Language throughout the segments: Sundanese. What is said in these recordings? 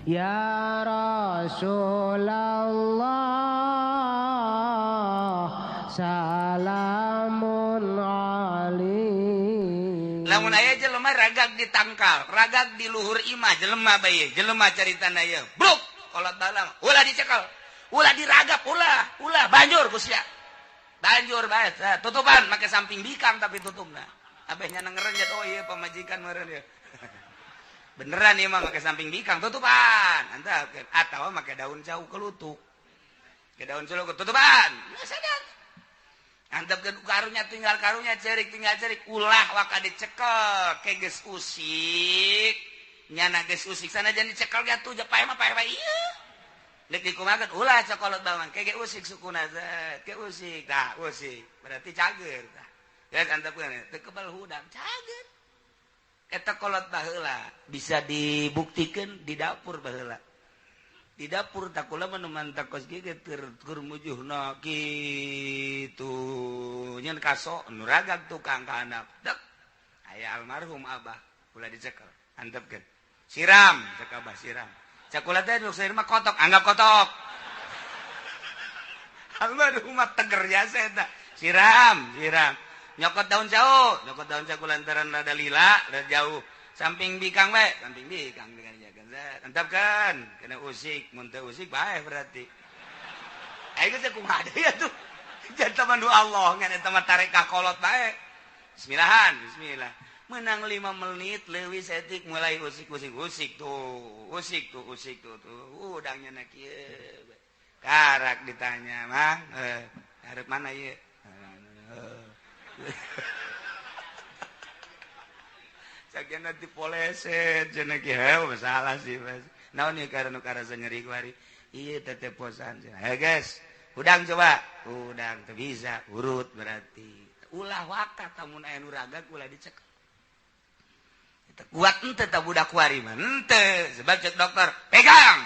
ya Rasulullah salamun alaikum. Lamun aya jelema ragag di tangkal, ragag di luhur imah jelema bae, jelema caritana ieu. Bruk, kolot balang, ulah dicekel. Ulah diragap, ulah banjur ku sia. Banjur bae, tutupan make samping bikang tapi tutupna. Abeh nya ngerenjet oh ieu pamajikan meureun ieu. Beneran ieu mah make samping bikang tutupan. Anta atawa make daun jauh kelutuk. Ke daun jauh tutupan. Nah, sadar. Antep ke karunya tinggal cerik ulah waka dicekel ke geus usik nyana geus usik sana jangan dicekel gatuh pae mah pae ieu dek dikumakeun ulah cokolot bawang ke usik sukuna ke usik tah usik berarti cager tah geus antepkeun teu kebal hudang cager eta kolot baheula bisa dibuktikan di dapur baheula di dapur takula meneman takos gege keur mujuhna kitu nyen kaso nu ragag tukang kahandap dek aya almarhum abah kula dicekel antepkeun siram cek abah siram cakula teh nu saeur mah kotok anggap kotok almarhum mah teger jasa eta siram nyokot daun jauh lantaran rada lila rada jauh samping bikang bae samping bikang dengan antapkan kena usik mun teu usik bae berarti ayeuna teh kumaha deui atuh jantan mandu Allah ngan eta mah tarekah kolot bae bismillah menang 5 menit leuwih setik mulai usik tuh udangnya na kieu karak ditanya mah hareup mana ieu sakian nanti poleset cenah kieu heuh masalah sih mas naon ieu karena karasa nyeri kuari ieu teh posan guys udang coba udang teu bisa urut berarti ulah wakat lamun aya nu ragag ulah dicek eta kuat henteu tah budak kuari mah henteu sebab cek dokter pegang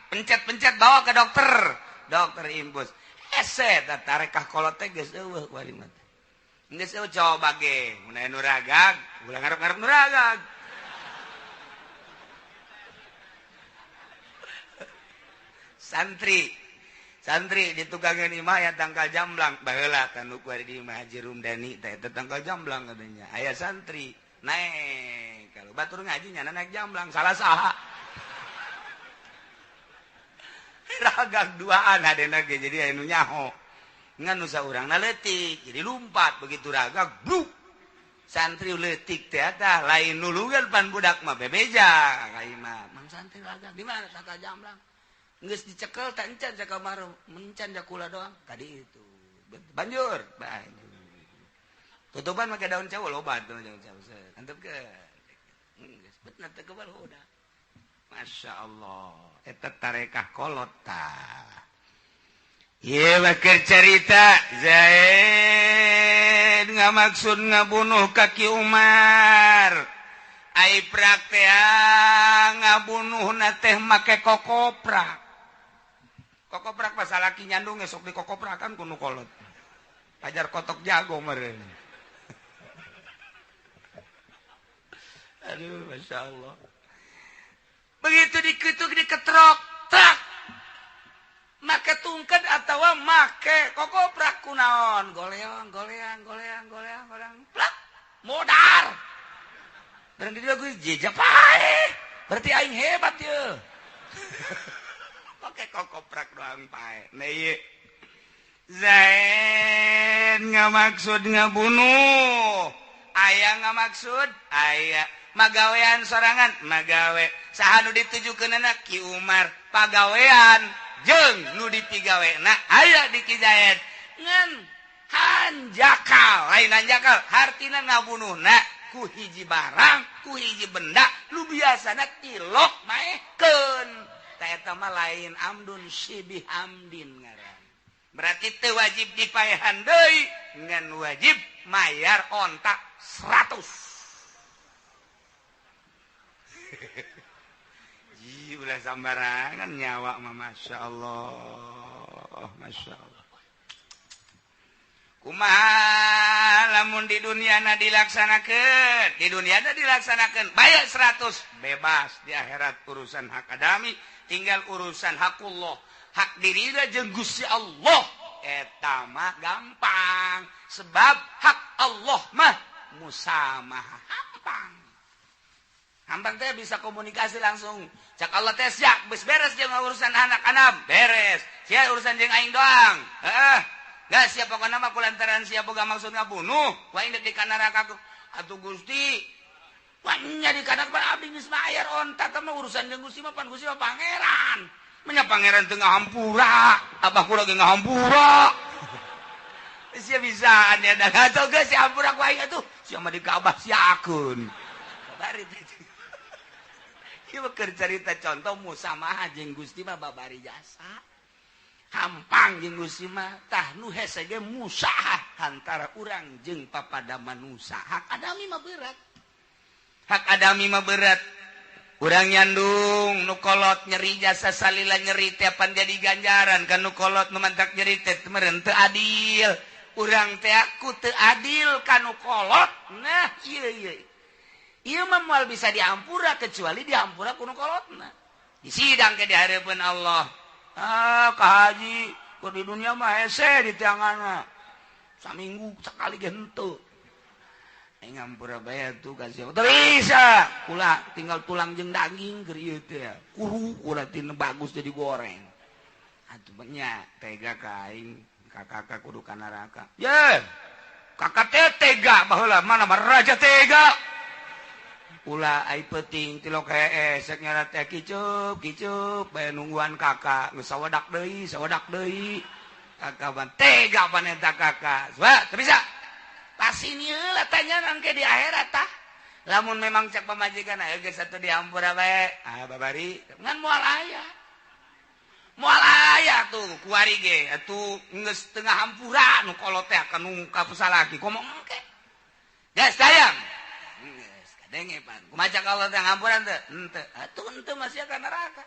pencet bawa ke dokter imbus hese tah tarekah kolot teh geus eueuh kuari mah geus eueuh coba ge mun aya nu ragag ulah ngarep-ngarep nu ragag santri di tugangan imah aya tangkal jamblang baheula kanu kuari di imah Haji Rumdani teh tangkal jamblang katanya aya santri naik kalau batur ngaji nya naik jamblang salah saha ragag duaan hadena ge jadi aya nu nyaho ngan nu saurangna leutik jadi lumpat begitu ragag bluk santri leutik teh tah lain nulungan pan budak mah bebeja ka imah mang santri ragag di mana tangkal jamblang geus dicekel teh encan ka kamar mencan da kula doang tadi itu banjur tutupan make daun cawu loba daun cawu antepkeun geus betna teh kebal udah masyaallah eta tarekah kolot tah ieu mah keur carita Zaid ngamaksud ngabunuh kaki Umar ai praktea ngabunuhna teh make kokoprak pas salaki nyandung esok di kokoprakan kuno kolot ajar kotok jago meureun aduh masya Allah begitu diketuk diketrok trak make tungked atawa make kokoprak kunaon goleang plak modar dan dia gue jejak pae berarti aing hebat ye pakai kokoprak doang pae nah ieu Zaid ngamaksud ngabunuh aya ngamaksud aya magawean sorangan magawe saha nu ditujukeunna Ki Umar pagawean jeung nu dipigawena aya di Ki Zaid ngan hanjakal lain hanjakal hartina ngabunuhna ku hiji barang ku hiji benda lu biasana tilok maekeun ta eta mah lain amdun sibih amdin ngaran berarti teu wajib dipaehan deui ngan wajib mayar ontak 100 ji ulah sambarangan nyawa mah masyaallah kumaha lamun di dunia dilaksanakan di dunia dilaksanakan bayar 100 bebas di akhirat urusan hak adami tinggal urusan hakullah hak diri jeung Gusti Allah eta mah gampang sebab hak Allah mah musamaha gampang teh bisa komunikasi langsung cak Allah teh sia geus beres jeung urusan anak-anak beres sia urusan jeung aing doang gak siapa kau nama kulantaran siapa gak maksud ngabunuh wah inget di kanaraka atuh Gusti wah nya di kanak pan abdi geus mayar onta mah urusan jeung Gusti mah Gusti mah pangeran menya pangeran teu ngahampura abah kula ge ngahampura sia bisa nya da atuh geus si hampura ku aing atuh sia mah di Ka'bah siakeun bari teh ieu keur carita contoh musamaha jeung Gusti mah babari jasa hampang jeung Gusti mah tah nu hese ge musaha antara urang jeung papada manusia hak adami mah berat urang nyandung nu kolot nyeri jasa salila nyeri teh pan jadi ganjaran kan nu kolot nu mantak nyeri teh meureun teu adil urang teh aku teu adil kanu kolot nah ieu mah moal bisa diampura kecuali diampura ku nu kolotna disidang ke di hareupeun Allah Kak Haji kur di dunia mah hese di tianganna saminggu sekali ge henteu aing ngampura bae tuh ka siapa teu bisa kula tinggal tulang jeung daging keur ieu teh kuru ulah tina bagus jadi goreng atuh nya tega ka aing kakak kudu ka neraka ye kakak teh tega baheula mana mah raja tega ulah ai peuting ti loke esek nyarat teh kicup bae nungguan kakak geus sawadak deui kakak ban tega pan eta kakak coba teu bisa pasini heula tanyanan ke di akhirat tah lamun memang cek pamajikan aya geus atuh diampura bae babari ngan moal aya tuh kuari ge atuh geus teu ngahampura nu kolot teh kanu kapusalaki komo engke geus sayang dengepan kumaha Allah teh ngampuran teh henteu atuh henteu masih ka neraka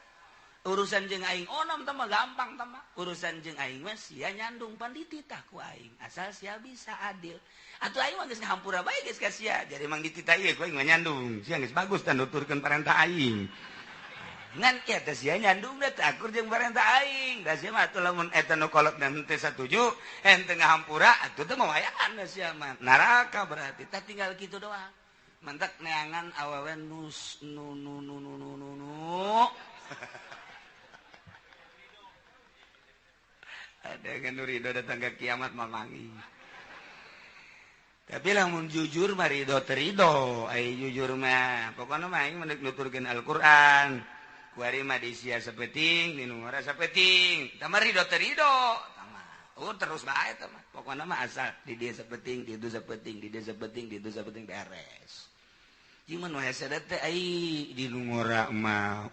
urusan jeung aing onom teh mah gampang teh mah urusan jeung aing mah sia nyandung pan dititah ku aing asal sia bisa adil atuh aing mah geus ngahampura bae geus ka sia jadi mang dititah ieu ku aing mah nyandung sia geus bagus teh nuturkeun parentah aing ngan kieu teh sia nyandung teh akur jeung parentah aing da sia mah atuh lamun eta nu kolot dan teu satuju henteu ngahampura atuh teh mah wayaan sia mah neraka berarti teh tinggal kitu doang mantak neangan awewe nu ada kan ridho datang ke kiamat mamangi tapi lamun jujur mah ridho terido ai jujur mah pokona mah aing mendek nuturkeun Al-Qur'an kuari mah disia sapeting dinu ngora sapeting tah mah ridho terido terus bae tah mah pokona mah asal di dieu sapeting di dieu sapeting di dieu sapeting di dieu sapeting beres Cuman wahai teh ai di ngora mah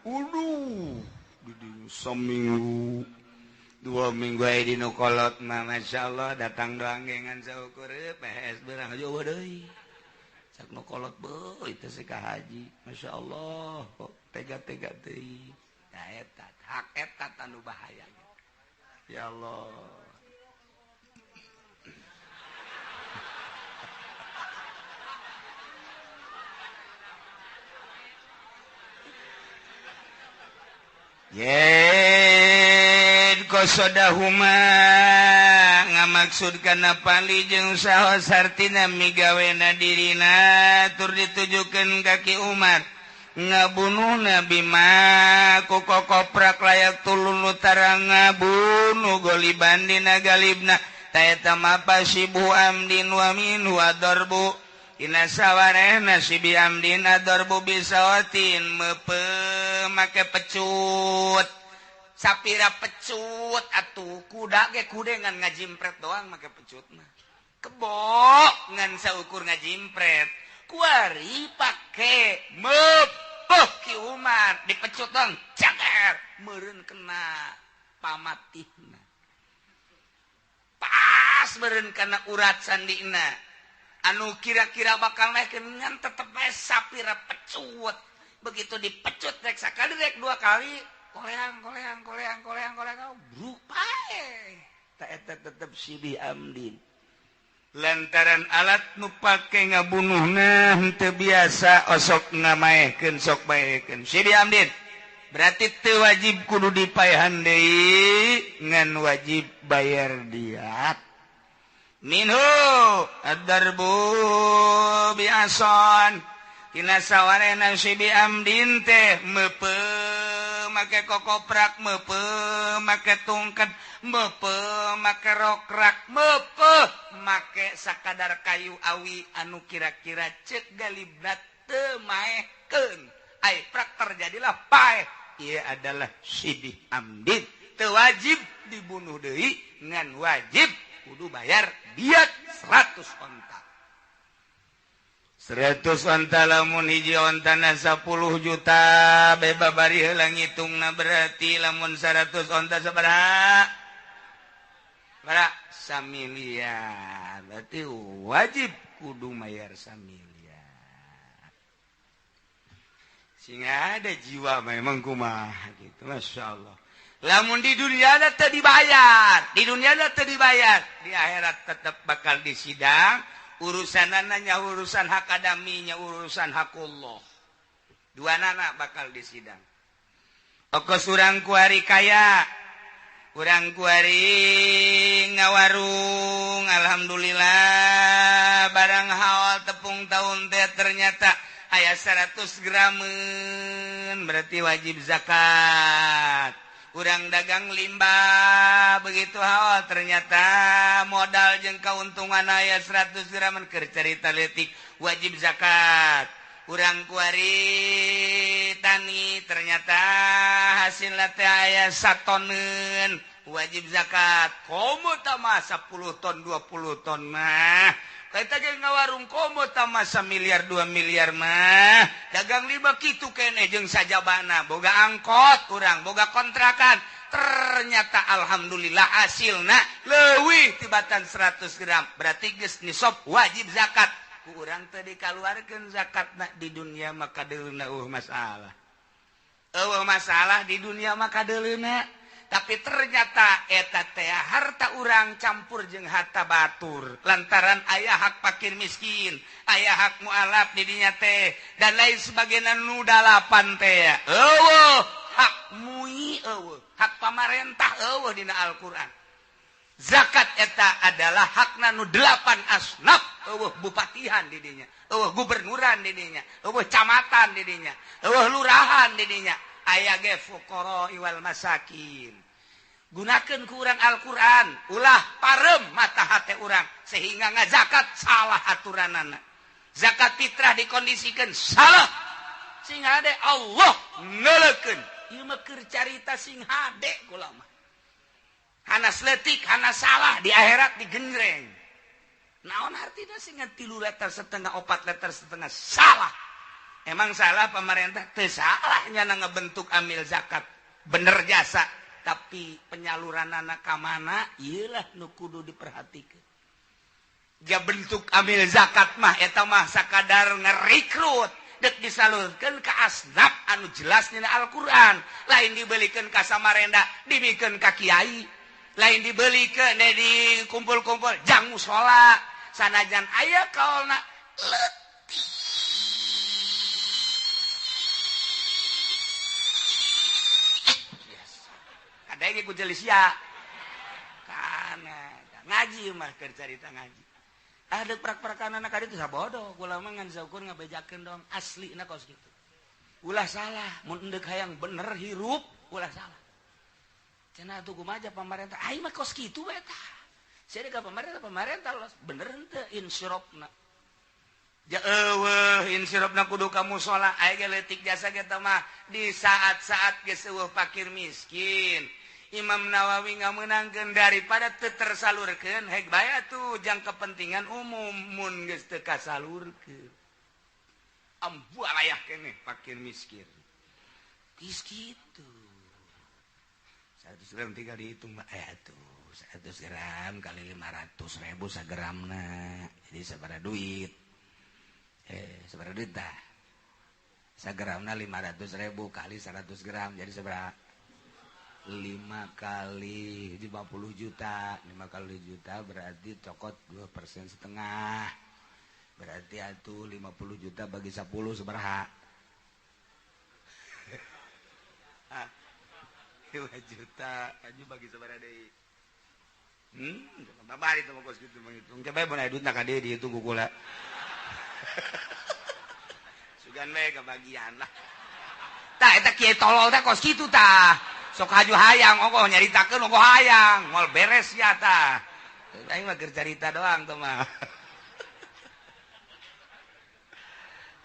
di seminggu 2 minggu ai di kolot mah masyaallah datang doang gengan saukur PS berang jowo deui sak nu kolot beuy teh si Kak Haji masyaallah kok tega-tega deui da eta hak eta anu bahaya ya Allah yen qasodahuma ngamaksudkeun pali jeung saha sartina migawena dirina tur ditujukeun ka Ki Umar ngabunuh Nabi ma ku kokoprak layak tulun utara ngabunuh goliban dina galibna ta eta ma pasibu amdin wa minhu adarbu ina sawarehna sibi amdin adarbu bisawatin mepe make pecut sapira pecut atuh kuda ge kudengan ngajimpret doang make pecut mah kebok ngan saukur ngajimpret kuari pake meupuh Ki Umar dipecut dong caker meureun kena pamatihna pas meureun kana urat sandina anu kira-kira bakal naikeun ngan tetep bae sapira pecut begitu dipecut rek sakali rek 2 kali koleang bruk pae ta eta tetep sibi amdin lantaran alat nu pake ngabunuhna henteu biasa osok ngamaehkeun sok baekeun Sidi Amdin berarti teu wajib kudu dipaehan deui ngan wajib bayar diat minhu ad-darbu biason tina sawarena Sidi Amdin teh meupeung make kokoprak meupeung make tungkat meupeung make rokrak meupeung make sakadar kayu awi anu kira-kira ceuk galibna teu maehkeun ai prak terjadilah paeh ieu adalah Sidi Amdin teu wajib dibunuh deui ngan wajib kudu bayar diat 100 onta 100 onta lamun hiji ontana 10 juta beba bari heula ngitungna berarti lamun 100 onta sabaraha bara 1 miliar berarti wajib kudu mayar 1 miliar sehingga ada jiwa memang kumaha gitu Masya Allah lamun di dunia ada teu dibayar di dunia ada teu dibayar di akhirat tetap bakal disidang urusanana nya urusan hak adami nya urusan hakullah duanana bakal disidang okos urang kuari kaya urang kuari ngawarung alhamdulillah barang hawal tepung tahun teh ternyata aya 100 gramen berarti wajib zakat urang dagang limbah begitu hawal ternyata modal jeung kauntungan aya 100 gramen keur carita leutik wajib zakat urang kuari tani ternyata hasilna teh aya 1 toneun wajib zakat komo tah mah 10 ton 20 ton mah kaita ge ngawarung komo tah mah 1 miliar 2 miliar mah dagang limbah kitu keneh jeung sajabana boga angkot urang boga kontrakan ternyata alhamdulillah hasilna leuwih tibatan 100 gram berarti geus nisab wajib zakat ku urang teh dikaluarkeun zakatna di dunia mah kadeulna masalah di dunia mah kadeulna tapi ternyata eta teh harta urang campur jeung harta batur lantaran aya hak fakir miskin aya hak mualaf di dinya teh dan lain sebagainya nu 8 teh eueuh hak mui eueuh hak pamarentah eueuh dina Al-Qur'an zakat eta adalah hakna nu 8 asnaf eueuh bupatihan di dinya eueuh gubernuran di dinya eueuh camatan di dinya eueuh lurahan di dinya aya ge fuqara wal masakin gunakeun ku urang Al-Qur'an ulah parem mata hate urang sehingga ngazakat salah aturanana zakat fitrah dikondisikan salah sing hade Allah ngeulekeun ieu mah keur carita sing hade kula mah hanas leutik hanas salah di akhirat digenjreng naon artina sing 3 letter setengah 4 letter setengah salah emang salah pemerintah teu salah nya ngebentuk amil zakat bener jasa tapi penyaluranana ka mana ieu lah nu kudu diperhatikeun ja bentuk amil zakat mah eta mah sakadar ngerikrut dek disalurkeun ka asnaf anu jelas dina Al-Qur'an lain dibelikeun ka samarenda dibikeun ka kiai lain dibelikeun di kumpul-kumpul jang mushola sanajan aya kaolna Daenge ku jelisia. Kana ngaji mah keur carita ngaji. Ada prak-prakanana ka ditu sabodo, kula mah ngan saukur ngabejakeun dong aslina kos kitu. Ulah salah, mun endeuh hayang bener hirup, ulah salah. Cenah atuh kumaha pamarentah, ai mah kos kitu we tah. Sare ka pamarentah bener henteu insyirofna. Ja eueuh insyirofna kudu ka mushola, aya ge leutik jasa ge teh mah di saat-saat geus eueuh fakir miskin. Imam Nawawi ngameunangkeun daripada teu tersalurkeun hek bae atuh jang kepentingan umum mun geus teu kasalurkeun. Ambu layah keneh fakir miskin. Geus kitu. 100 gram tinggal dihitung mah atuh 100 gram kali 500.000 sagramna. Jadi sabaraha duit? Sabaraha duit tah? Sagramna 500.000 kali 100 gram jadi sabaraha? 5 kali 50 juta 5 kali juta berarti cokot 2,5%. Berarti atuh 50 juta bagi 10 sabaraha? 5 juta aju bagi sabaraha deui? Babar itu mah kos kitu menghitung. Coba mun aya duit na ka dieu dihitung ku kula. Sugan we kebagian lah. Tah eta kieu tolol teh kos kitu tah. Sok haju hayang ongkoh nyaritakeun ongkoh hayang, moal beres ya tah. Aing mah keur carita doang tuh mah.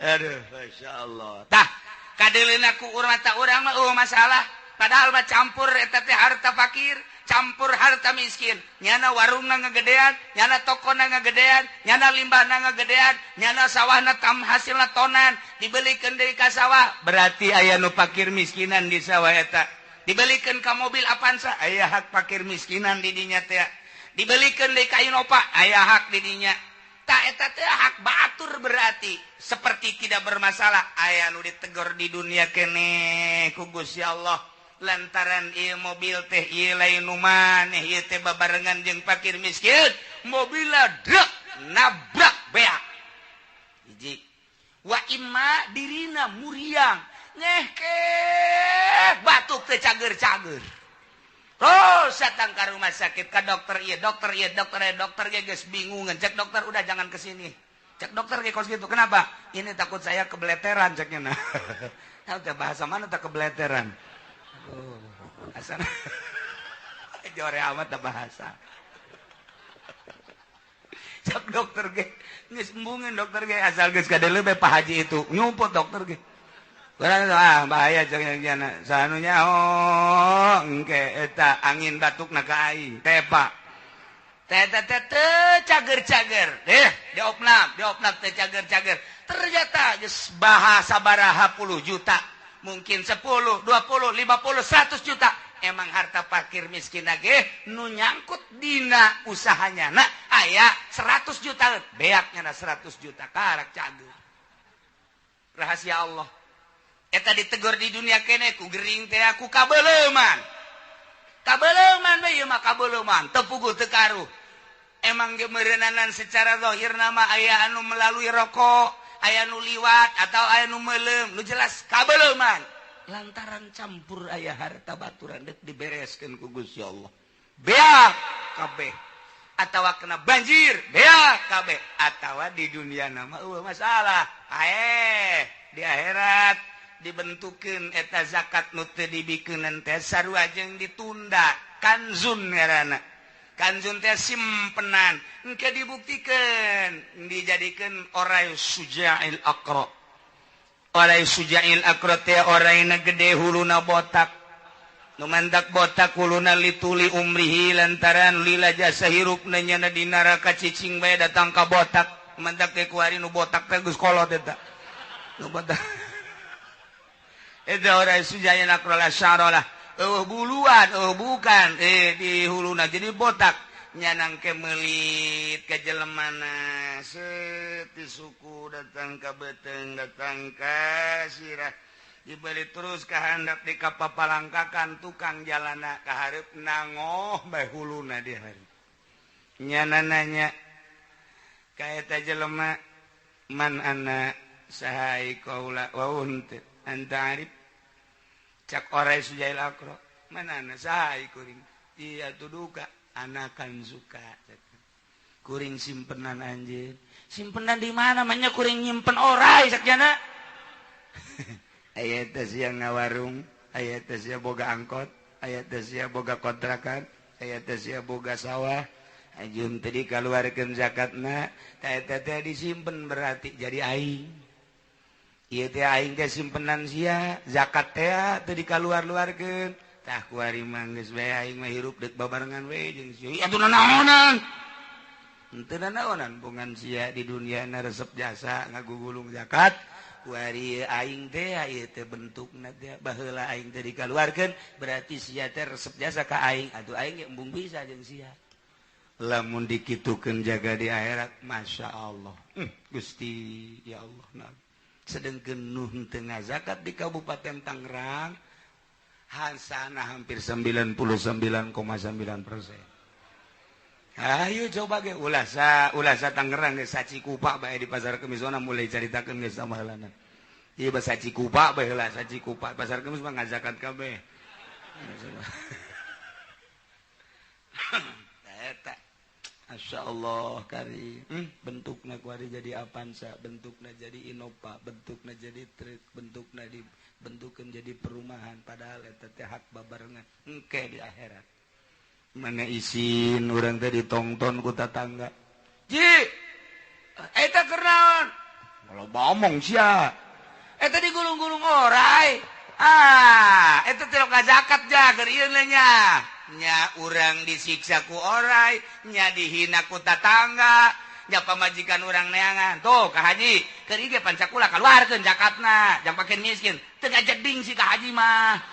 Aduh, masyaallah. Tah, kadeuleuna ku urang mah urang mah masalah. Padahal mah campur eta teh harta fakir, campur harta miskin. Nyana warungna ngagedean, nyana tokona ngagedean, nyana limbahna ngagedean, nyana sawahna tam hasilna tonan, dibelikeun deui ka sawah. Berarti aya nu fakir miskinan di sawah eta. Dibelikan ke mobil Avanza, aya hak fakir miskinan di dinya teh. Dibelikan deui ka Innova, aya hak di dinya. Tak eta teh hak batur berarti seperti tidak bermasalah. Aya nu ditegur di dunia kene ku Gusti Allah lantaran ieu mobil teh ieu lain nu maneh ieu teh babarengan jeung fakir miskin, mobilna drek nabrak beak. Hiji. Wa imma dirina muriang ngehke batuk teh cager-cager. Terus datang ke rumah sakit ke dokter dokter ge geus bingungan. Cek dokter udah jangan ke sini. Cek dokter ge kos gitu. Kenapa? Ini takut saya kebeleteran ceknya. Nah. Tahu teh bahasa mana tak kebeleteran? Aduh, asana. Jore amat teh bahasa. Cek dokter ge geus embungin dokter ge asal geus kadeuleu be Pak Haji itu. Nyumput dokter ge. Bahaya jangan sanunya engke eta angin batukna ka aing tepa cager-cager diopnap teh cager-cager ternyata geus bahasa baraha puluh juta mungkin 10 20 50 100 juta emang harta fakir miskin ge nu nyangkut dina usahanya nah aya 100 juta beaknya 100 juta karak cager rahasia Allah. Eta ditegur di dunia kene ku gering teh aku kabeleuman we ieu mah kabeleuman teu puguh teu karuh emang ge meureunanan secara zahirna mah aya anu melalui rokok aya nu liwat atau aya nu meuleum nu jelas kabeleuman lantaran campur aya harta baturan deuk dibereskeun ku Gusti Allah beak kabeh atawa kena banjir beak kabeh atawa di dunia nama masalah di akhirat dibentukeun eta zakat nu teu dibikeunan teh sarua jeung ditunda kanzun ngaranna kanzun teh simpenan engke dibuktikeun dijadikeun orai suja'il aqra orai suja'il aqra teh oraina gede huluna botak nu mandak botak huluna lituli umrihi lantaran lila jasa hirupna nyana di neraka cicing bae datang ka botak mandak teh kuari nu botak teh geus kolot eta nu botak itu orang sujaya nakrola syarolah buluan bukan di huluna jadi botak nyanang kemelit ke jelemana seti suku datang ke beteng datang ke sirah dibeli terus ke handap di kapapalangkakan tukang jalana ke hareup nangoh bae huluna di hari nyana nanya kayak ta jelema man ana sahai qaula wa unta anta arif cak orai sujail akro mana na sahay kuring iya tuduka anakan suka kuring simpenan anjir simpenan di mana namanya kuring nyimpen orai sakjana aya teh sia ngawarung aya teh sia boga angkot aya teh sia boga kontrakan aya teh sia boga sawah ajun tadi kaluarkeun zakatna eta teh disimpen berarti jadi aing ieu teh aing teh simpenan sia zakat teh teu dikaluar-luarkeun tah kuari mah geus bae aing mah hirup deuk babarengan we jeung sia atuh nanaonan henteu nanaonan bungan sia di duniana resep jasa ngagugulung zakat kuari aing teh ieu teh bentukna teh baheula aing teh dikaluarkeun berarti sia teh resep jasa ka aing atuh aing ge embung bisa jeung sia lamun dikitukeun jaga di akhirat masyaallah Gusti ya Allah nah sedangkan nuh tengah zakat di Kabupaten Tangerang Hasanah hampir 99,9%. Ayo coba ge ulah sa Tangerang ge saci kupak bae di pasar Kemis ona mulai caritakeun geus samahalana. Ieu basa saci kupak bae heula, saci kupak pasar Kemis mah ngazakat kabeh. Eta Masyaallah kari. Bentukna kuari jadi Avanza, bentukna jadi Innova, bentukna jadi truk, bentukna dibentukeun jadi perumahan padahal eta teh hak babarengan engke di akhirat. Mana isin urang teh ditongton ku tatangga. Ji, eta keur naon? Kalau ngomong sia. Eta digulung-gulung orai. Eta teh ka zakat ja keur ieu nya. Nya urang disiksa ku orai, nya dihina ku tatangga, nya pamajikan urang neangan. Tuh ka haji, keur ieu ge pancakula kaluarkeun zakatna, jang pake miskin. Teu ngajeding si ka haji mah.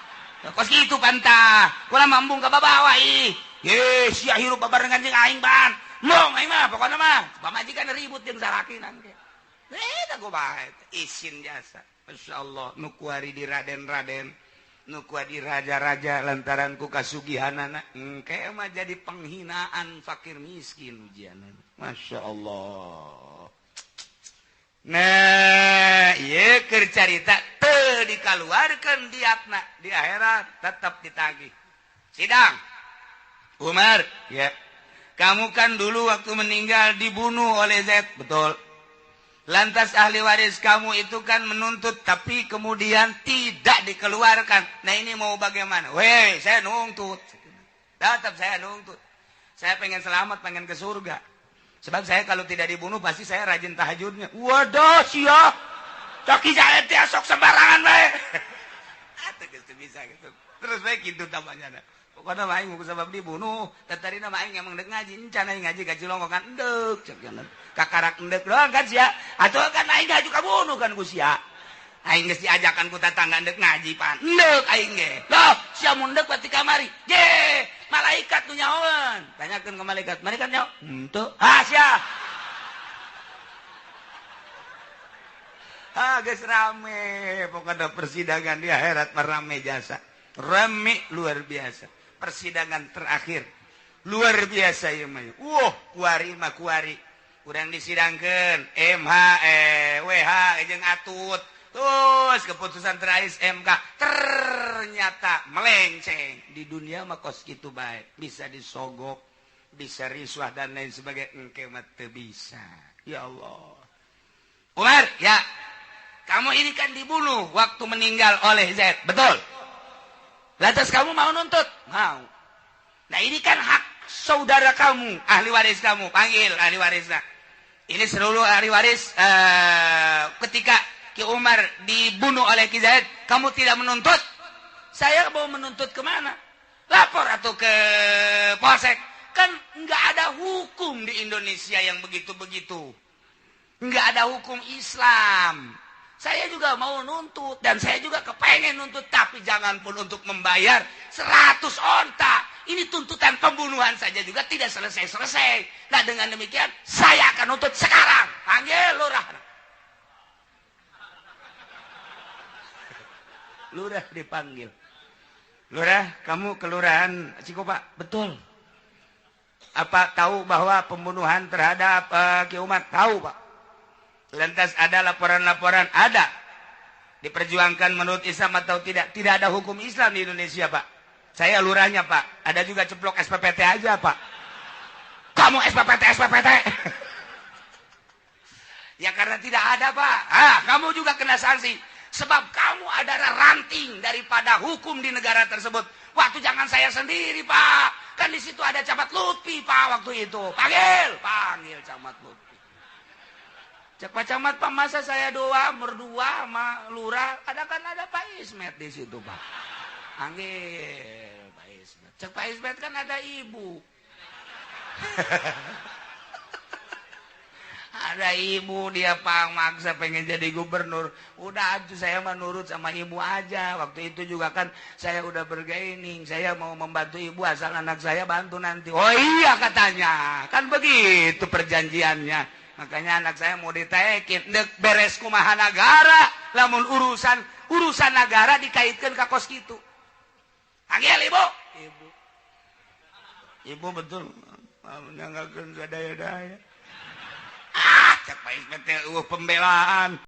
Kos kitu pantah. Kula mambung ka babawa ih. Ye, sia hirup babarengan jeung aing ban. Mong aing mah pokona mah pamajikan ribut jeung salakinan ge. Eta ku bae isin jasa. Masyaallah nu kuari di raden-raden, nu kuari di raja-raja lantaran ku kasugihanana engke mah jadi penghinaan fakir miskin ujianan. Masyaallah. Nah, ieu keur carita teu dikaluarkeun diatna di akhirat tetap ditagih. Sidang Umar, ya. Kamu kan dulu waktu meninggal dibunuh oleh Zaid, betul. Lantas ahli waris kamu itu kan menuntut, tapi kemudian tidak dikeluarkan. Nah ini mau bagaimana? Weh, saya nuntut. Tetap saya nuntut. Saya pengen selamat, pengen ke surga. Sebab saya kalau tidak dibunuh, pasti saya rajin tahajudnya. Waduh, sia. Coki saya tiasok sembarangan, weh. Atau bisa gitu. Terus baik gitu tambahnya. Pokoknya maing mau sebab dibunuh, tatarina maing emang dek ngaji, encan aing ngaji gaji longkongan endek, cekeun. Kakarak endek doang kan sia. Atuh kan aing ngaju kabunuh kan ku sia. Aing geus diajakan ku tatangga endek ngaji pan. Endek aing ge. Loh, sia mun endek pati kamari. Ye, malaikat nu nyahoeun. Tanyakeun ke malaikat, malaikat nyaho? Henteu. Sia. Geus rame, pokoknya persidangan di akhirat rame jasa. Rame luar biasa. Persidangan terakhir luar biasa ya mah. Kuari mah kuari. Urang disidangkeun MH WH jeung Atut. Terus keputusan terakhir MK ternyata melenceng. Di dunia mah kos kitu bae. Bisa disogok, bisa risuah dan lain sebagainya. Engke mah teu bisa. Ya Allah. Umar, ya. Kamu ini kan dibunuh waktu meninggal oleh Zaid. Betul? Lantas kamu mau nuntut? Mau. Nah ini kan hak saudara kamu, ahli waris kamu. Panggil ahli warisnya. Ini seluruh ahli waris ketika Ki Umar dibunuh oleh Ki Zaid, kamu tidak menuntut? Saya mau menuntut kemana? Lapor atau ke Polsek. Kan nggak ada hukum di Indonesia yang begitu-begitu. Nggak ada hukum Islam. Saya juga mau nuntut dan saya juga kepengen nuntut, tapi jangan pun untuk membayar 100 onta. Ini tuntutan pembunuhan saja juga tidak selesai-selesai. Nah dengan demikian saya akan nuntut sekarang. Panggil lurah. Lurah dipanggil. Lurah, kamu kelurahan Cikopa? Betul. Apa tahu bahwa pembunuhan terhadap Ki Umar? Tahu Pak. Lantas ada laporan-laporan? Ada. Diperjuangkan menurut Islam atau tidak? Tidak ada hukum Islam di Indonesia, Pak. Saya lurahnya, Pak. Ada juga ceplok SPPT aja, Pak. Kamu SPPT. Ya karena tidak ada, Pak. Kamu juga kena sanksi. Sebab kamu adalah ranting daripada hukum di negara tersebut. Waktu jangan saya sendiri, Pak. Kan di situ ada Camat Lutfi, Pak, waktu itu. Panggil Camat Lutfi. Cek Pak Camat, Pak, masa saya doa berdua sama lurah, ada Pak Ismet di situ, Pak. Panggil Pak Ismet. Cek Pak Ismet kan ada ibu. Ada ibu, dia Pak maksa pengen jadi gubernur. Udah aja saya menurut sama ibu aja. Waktu itu juga kan saya udah bergaining. Saya mau membantu ibu asal anak saya bantu nanti. Oh iya katanya. Kan begitu perjanjiannya. Makanya anak saya mau ditekin. Dek beres kumaha nagara. Lamun urusan negara dikaitkan ke kos gitu. Panggil ibu. Ibu betul. Menanggalkan daya-daya. Cak Pais teh pembelaan.